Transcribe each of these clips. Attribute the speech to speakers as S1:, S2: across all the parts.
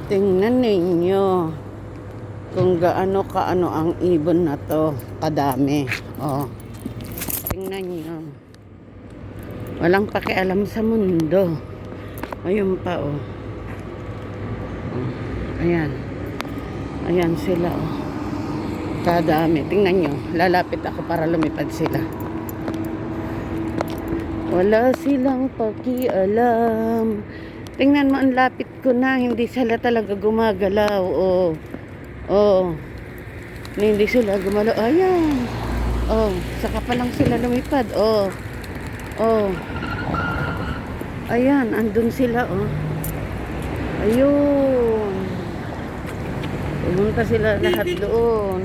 S1: Tingnan ninyo kung gaano kaano ang ibon na to kadami. Oh, tingnan nyo. Walang pakialam sa mundo. Ayun pa oh. Ayan. Ayan sila oh. Kadami. Tingnan nyo. Lalapit ako para lumipad sila. Wala silang pakialam. Tingnan mo, ang lapit ko na. Hindi sila talaga gumagalaw. Oh. Oh. Hindi sila gumalaw. Ayan. Oh. Saka pa lang sila lumipad. Oh. Oh. Ayan. Andun sila. Oh. Ayun. Pumunta sila lahat doon.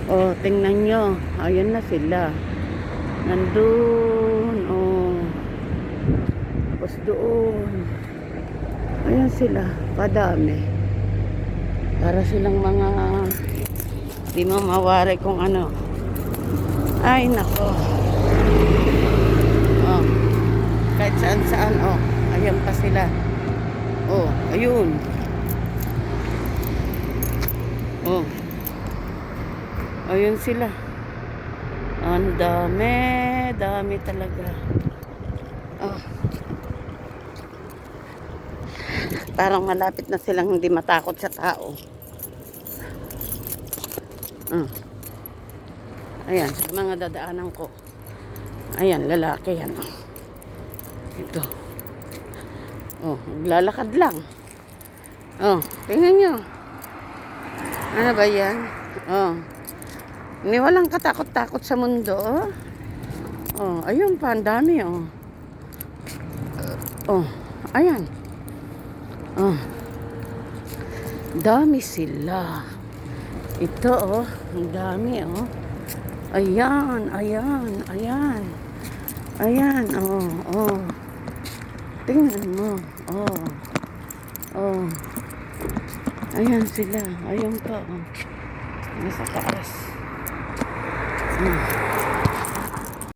S1: Oh. Tingnan nyo. Ayan na sila. Nandun. Oh. Tapos doon. Ayan sila. Kadami. Para silang mga di mo mawari kung ano. Ay nako. Oh. Kahit saan saan. Oh. Ayan pa sila. Oh. Ayun. Oh. Ayun sila. Ang dami. Dami talaga. Oh. Parang malapit na silang hindi matakot sa tao. Ayan, mga dadaanan ko. Ayan, lalaki yan. Ito. Oh, lalakad lang. Oh, tingnan nyo. Ano ba yan? Oh. Hindi walang katakot-takot sa mundo. Oh, oh ayun pa, ang dami. Oh, oh ayan. Oh. Dami sila. Ito oh, ang dami oh. Ayan, ayan, ayan. Ayan, oh, oh. Tingnan mo. Oh. Oh. Ayan sila. Ayan pa oh. Nasa taas.